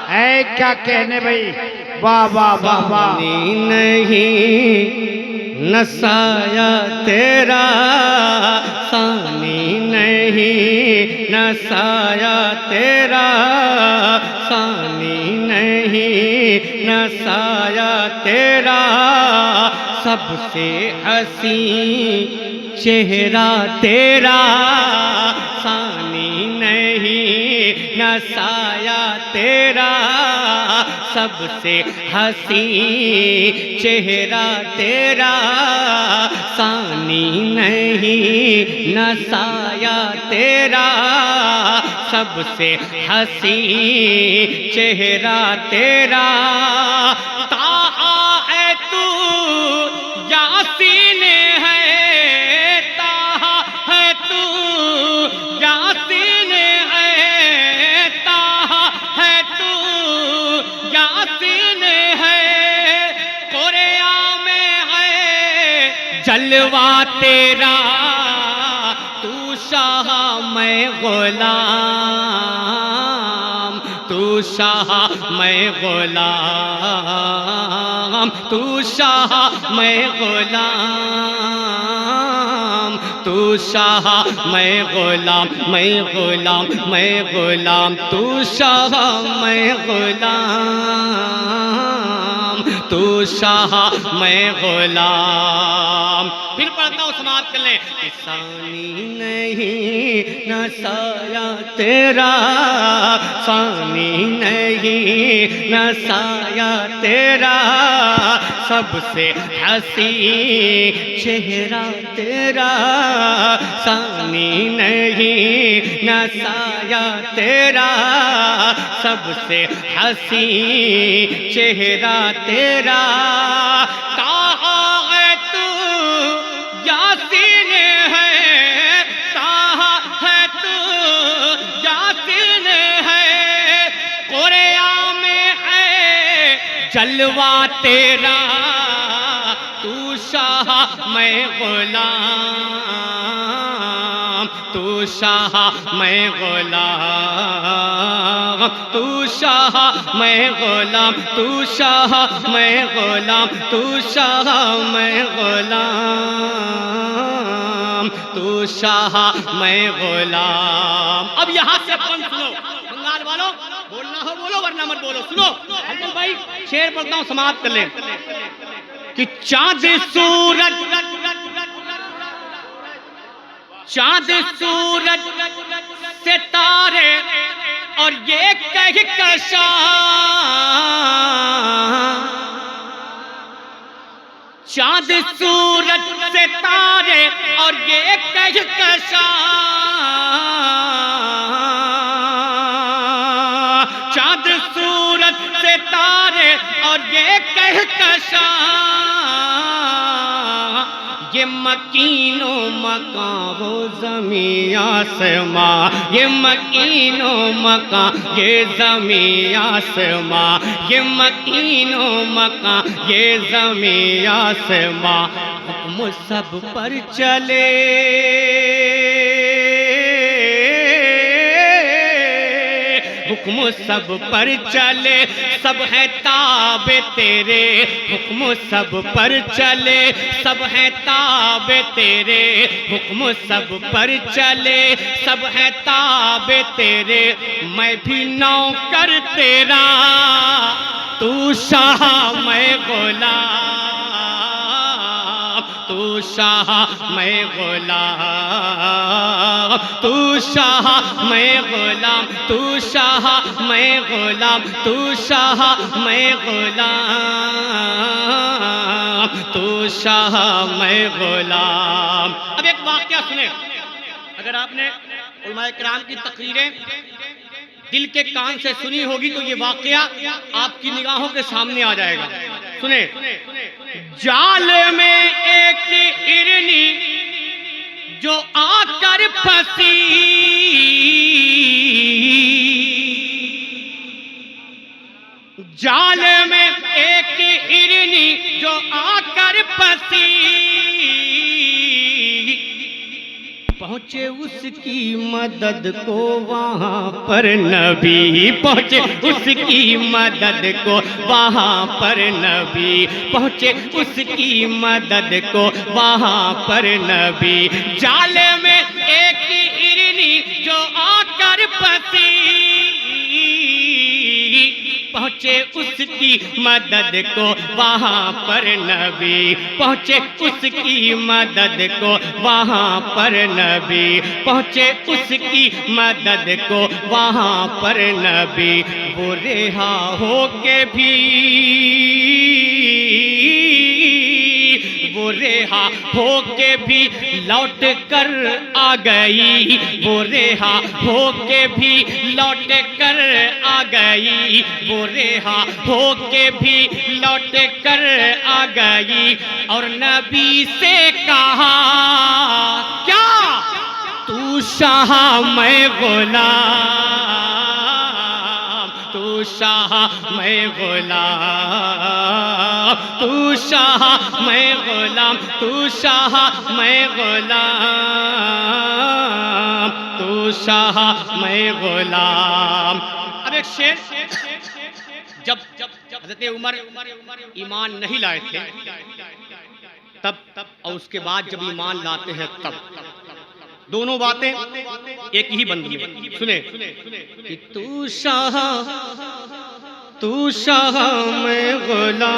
है क्या कहने भाई, वाह वाह वाह वाह। नहीं नसाया तेरा सानी नहीं, नसाया तेरा सानी नहीं, नसाया तेरा सबसे हसी चेहरा तेरा सानी नहीं, नसाया तेरा सबसे हसी चेहरा तेरा सानी नहीं, नसाया तेरा सबसे हसी चेहरा तेरा। ताहा है तू यासीन है, ताहा है तू यासीन है, ताहा है तू यासीन है, कुरान में है जलवा तेरा, तू शाह मैं गुलाम, तू शाह मैं गुलाम, तू शाह मैं गुलाम, तू शाह मैं गुलाम, मैं गुलाम, मैं गुलाम, तू शाह मैं गुलाम, तू शाह मैं गुलाम। फिर पढ़ता हूँ, समाप्त कर लें। सानी नहीं नसाया तेरा, सानी नहीं नसाया तेरा सबसे हसी चेहरा तेरा, सानी नहीं नसाया तेरा सबसे हसी चेहरा तेरा। कहाँ है तू यासीन है, कहाँ है तू यासीन है, कुरान में है जलवा तेरा, तू शाह मैं गुलाम, तू शाह मैं गुलाम, तू शाह मैं गुलाम, तू शाह मैं गुलाम, तू शाह मैं गुलाम, तू शाह मैं गुलाम। अब यहाँ से अपन सुनो, बंगाल वालों बोलना हो बोलो वरना मत बोलो। सुनो अंकल भाई, शेर पढ़ता हूँ, समाप्त कर लें। कि चाँद सूरज, चाँद सूरज सितारे और ये कहकशां, चाँद सूरज सितारे और ये कहकशां, चाँद सूरज सितारे और ये कहकशां, ये मकीनो मकान हो ज़मीं आसमां, ये मकीनो मकान ये ज़मीं आसमां, ये मकीनो मकान ये ज़मीं आसमां, हुक्म सब पर चले, हुक्म सब पर चले, सब है ताबे तेरे, हुक्म सब पर चले, सब है ताबे तेरे, हुक्म सब पर चले, सब है ताबे तेरे, मैं भी नौकर तेरा, तू शाह मैं गुलाम, तू शाह मैं गुलाम, तू शाह मैं गुलाम, तू शाह मैं गुलाम, तू शाह मैं गुलाम, तू शाह मैं गुलाम। अब एक वाकया सुने, अगर आपने उलमाए किराम की तकरीरें दिल के कान से सुनी होगी तो ये वाकया आपकी निगाहों के सामने आ जाएगा। सुने, जाल में एक हिरनी जो आकर फंसी, जाल में एक हिरनी जो आकर फंसी, पहुंच पहुँचे उसकी मदद को वहाँ पर नबी, पहुँचे उसकी मदद को वहाँ पर नबी, पहुँचे उसकी मदद को वहाँ पर नबी। जाले में एक हिरनी जो आकर फंसी, पहुँचे उसकी मदद को वहाँ पर नबी, पहुँचे उसकी मदद को वहाँ पर नबी, पहुँचे उसकी मदद को वहाँ पर नबी। वो रिहा होके भी, वो रिहा होके भी लौट कर आ गई, वो रिहा होके भी लौट कर आ गई, वो रिहा होके भी लौट कर आ गई। और नबी से कहा क्या, तू शाह मैं गुलाम, तू शाह मैं गुलाम, तू शाह मैं गुलाम, तू शाह मैं गुलाम, तू शाह मैं गुलाम। अब एक शेर, जब हज़रत उमर ईमान नहीं लाए थे तब, और उसके बाद जब ईमान लाते हैं तब, दोनों बातें एक ही बंदी में। सुने कि तू शाह मैं गुलाम,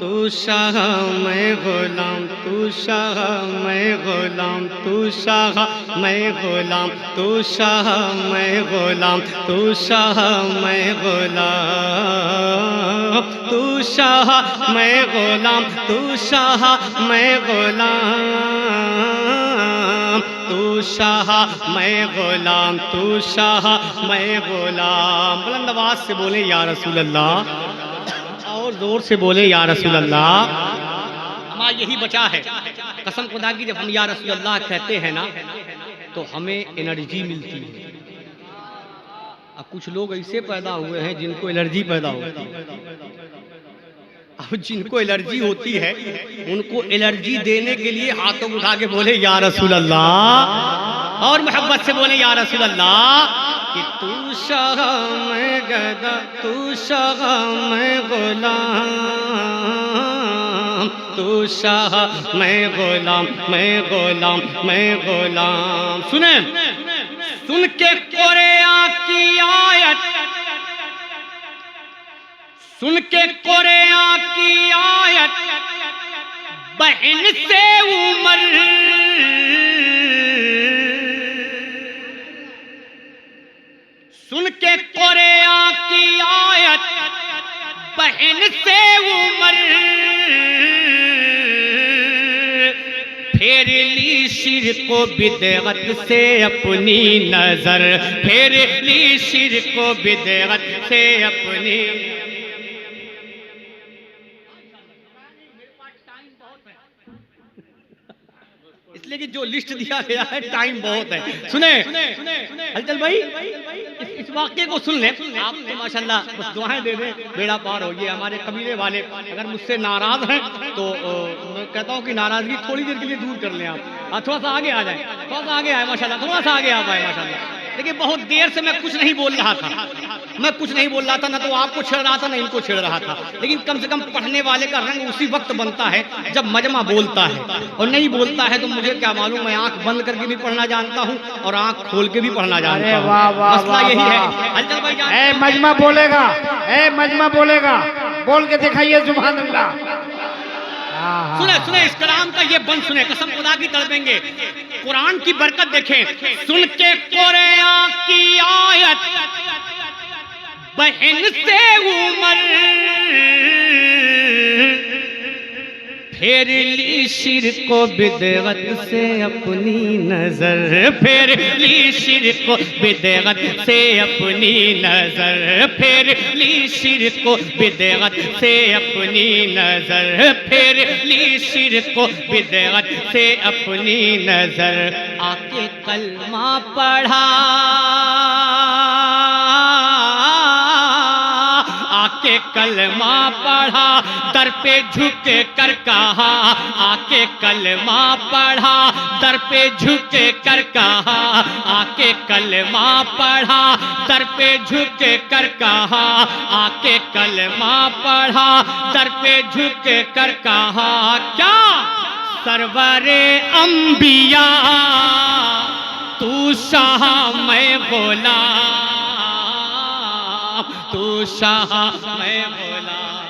तू शाह मैं गुलाम, तू शाह मैं गुलाम, तू शाह मैं गुलाम, तू शाह मैं गुलाम, तू शाह मैं गुलाम, तू शाह मैं गुलाम, तू शाह मैं गुलाम, तू शाह मैं गुलाम, तू शाह मैं गुलाम। बुलंद आवाज से बोले या रसूल अल्लाह, और जोर से बोले या रसूल अल्लाह। हमारा यही बचा है, कसम खुदा की जब हम या रसूल अल्लाह कहते हैं ना तो हमें एनर्जी मिलती है। अब कुछ लोग ऐसे पैदा हुए हैं जिनको एलर्जी पैदा होती है। अब जिनको एलर्जी होती है उनको एलर्जी देने के लिए हाथों उठा के बोले या रसूल अल्लाह, और मोहब्बत से बोले या रसूल अल्लाह। कि तू शाह मैं गदा, तू शाह मैं गुलाम, तू शाह मैं गुलाम, मैं गुलाम, मैं गुलाम। सुने, सुन के कुरान की आयत, सुन के कुरान की आयत, बहन से उमर, सुन के कुरान की आयत, बहन से उमर, फेर ली शिर्क को बिदअत से अपनी नजर, फेर ली शिर्क को बिदअत से अपनी। इसलिए कि जो लिस्ट दिया गया है टाइम बहुत है। सुने हलचल भाई, इस वाक्य को सुन ले आप तो माशाल्लाह, बस दुआएं दे दें, बेड़ा पार हो। ये हमारे कबीले वाले अगर मुझसे नाराज हैं तो मैं कहता हूँ कि नाराजगी थोड़ी देर के लिए दूर कर लें आप, थोड़ा सा आगे आ जाए, थोड़ा सा आगे आए माशाल्लाह, थोड़ा सा आगे आ पाए माशाल्लाह। देखिए बहुत देर से मैं कुछ नहीं बोल रहा था, मैं कुछ नहीं बोल रहा था, ना तो आपको छेड़ रहा था ना इनको छेड़ रहा था, लेकिन कम से कम पढ़ने वाले का रंग उसी वक्त बनता है जब मजमा बोलता है, और नहीं बोलता है तो मुझे क्या मालूम, मैं आंख बंद करके भी पढ़ना जानता हूँ और आंख खोल के भी पढ़ना जानता हूँ। मसला यही है। हलचल भाई जान, मजमा बोलेगा, मजमा बोलेगा, बोल के दिखाइए सुभान अल्लाह। सुने सुने इस कलाम का ये बंद सुने, कसम खुदा की तड़पेंगे। कुरान की बरकत देखें, सुन के कुरान की आयत, बहन से उमर, फेर ली शिर्क को बिदअत से अपनी नजर, फेर ली शिर्क को बिदअत से अपनी नजर, फेर ली शिर्क को बिदअत से अपनी नजर, फेर ली शिर्क को बिदअत से अपनी नजर। आके कलमा पढ़ा, आके कलमा पढ़ा, दर पे झुक कर कहा, आके कलमा पढ़ा, दर पे झुक कर कहा, आके कलमा पढ़ा, दर पे झुक कर कहा, आके कलमा पढ़ा, दर पे झुक कर कहा, क्या सरवरे अंबिया तू शाह मैं गुलाम, तू शाह मैं गुलाम।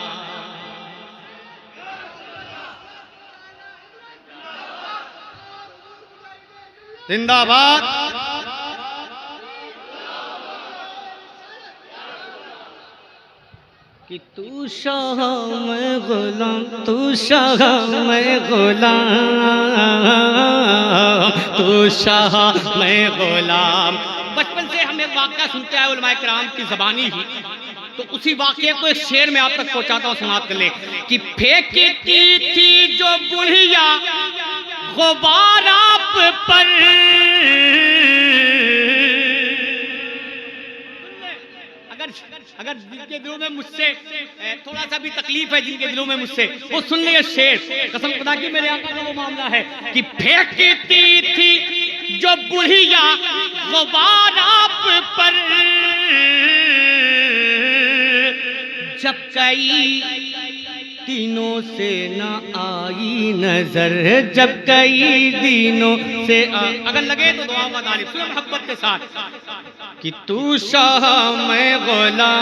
जिंदाबाद। कि तू शाह मैं गुलाम, तू शाह मैं गुलाम, तू शाह मैं गुलाम। बचपन से हम एक वाक़या सुनते आए उलमाए किराम की ज़बानी ही, तो उसी वाक़े को एक शेर में आप तक पहुंचाता हूँ, समाप्त कर ले। कि फेंकती थी जो बुढ़िया गुबार आप पर, अगर जिनके दिलों में मुझसे थोड़ा सा भी तकलीफ है, जिनके दिलों में मुझसे, वो सुन ले शेर। कसम खुदा की मेरे आका का वो मामला है कि फेंकती थी जो बुढ़िया गुबार आप पर, जब कई दिनों से न आई नजर, जब कई दिनों से अगर लगे तो दुआ में तारीफ सुनो मोहब्बत के साथ। कि तू शाह मैं गुलाम,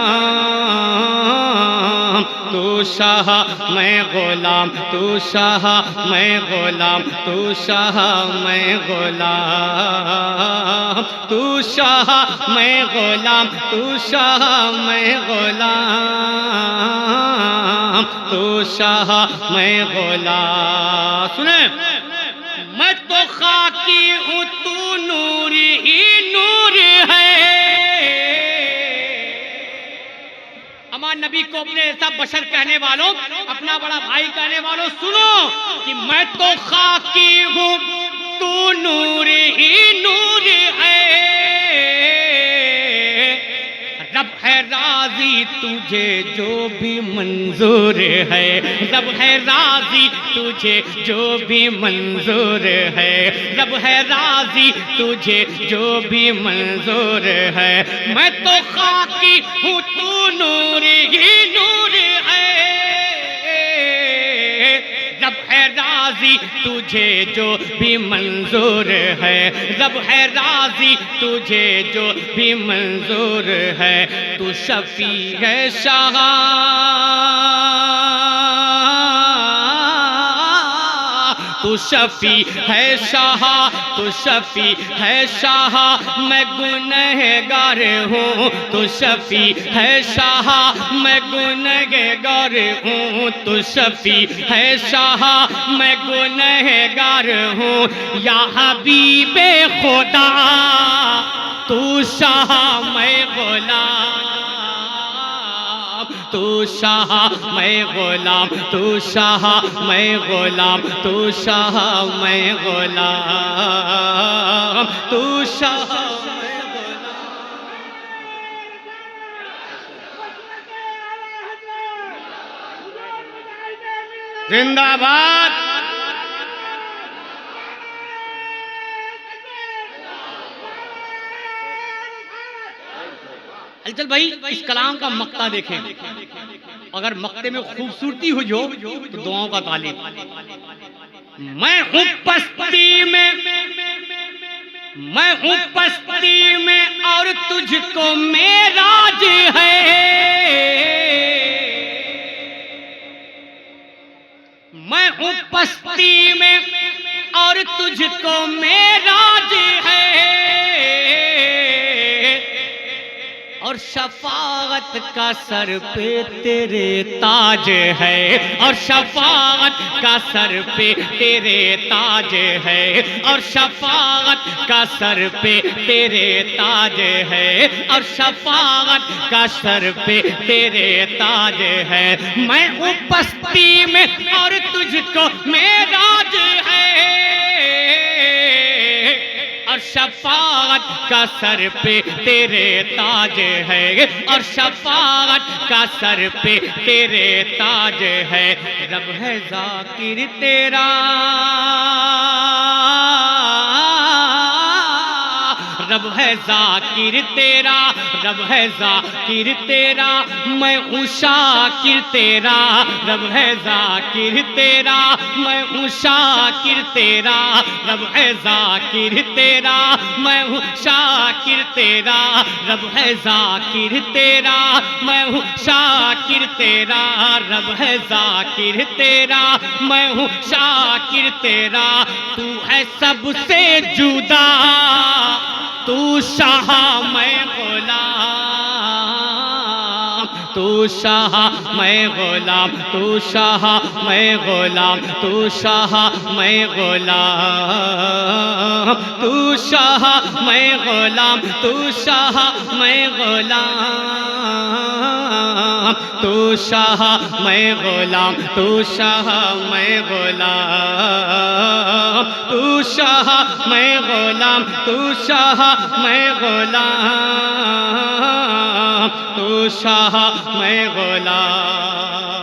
तू शाह मैं गुलाम, तू शाह मैं गुलाम, तू शाह मैं गुलाम, तू शाह मैं गुलाम, तू शाह मैं गुलाम, तू शाह मैं गुलाम। सुने, मैं तो खाकी हूँ तू नूर ही नूर है। हमारे नबी को अपने ऐसा बशर कहने वालों, अपना बड़ा भाई कहने वालों, सुनो कि मैं तो खाकी हूँ तू नूर ही नूर है। रब है राजी तुझे जो भी मंजूर है, रब है राजी तुझे जो भी मंजूर है, रब है राजी तुझे जो भी मंजूर है। मैं तो खाकी हूँ तू नूर ही नूर है, रब है राजी तुझे जो भी मंजूर है, रब है राजी तुझे जो भी मंजूर है। तू शफी है शाह, तू शफी है शाह, तू शफी है शाह, मैं गुनहगार हूँ। तू शफी है शाह, मैं गुनहगार हूँ। तू शफी है शाह, मैं गुनहगार हूँ। या हबीबे खुदा तू शाह मैं गुलाम, तू शाह मैं गुलाम, तू शाह मैं गुलाम, तू शाह मैं गुलाम, तू शाह मैं गुलाम। जिंदाबाद। चल भाई, इस कलाम का मक्ता देखें, अगर मक्ते में खूबसूरती हो जो तो दुआओं का तालिब। मैं हूँ पस्ती में, मैं हूँ पस्ती में और तुझको मेराज है। मैं हूँ पस्ती में और तुझको मेराज है। और शफाअत का सर पे तेरे ताज है, और शफाअत का सर पे तेरे ताज है, और शफाअत का सर पे तेरे ताज है, और शफाअत का सर पे तेरे ताज है। मैं हूँ पस्ती में और तुझको मेराज है, और शफाअत का सर पे तेरे ताज है, और शफाअत का सर पे तेरे ताज है। रब है जाकिर तेरा, रब है जाकिर तेरा, रब है जाकिर तेरा, मैं हूँ शाकिर तेरा। रब है जाकिर तेरा, मैं हूँ शाकिर तेरा। रब है जाकिर तेरा, मैं हूँ शाकिर तेरा। रब है जाकिर तेरा, मैं हूँ शाकिर तेरा। रब है जाकिर तेरा, मैं हूँ शाकिर तेरा। तू है सबसे जुदा, तू शाह मैं गुलाम, तू शाह मैं गुलाम, तू शाह मैं गुलाम, तू शाह मैं गुलाम, तू शाह मैं गुलाम, तू शाह मैं गुलाम, तू शाह मैं गुलाम, तू शाह मैं गुलाम, तू शाह मैं गुलाम, तू शाह मैं गुलाम, तू शाह मैं गुलाम।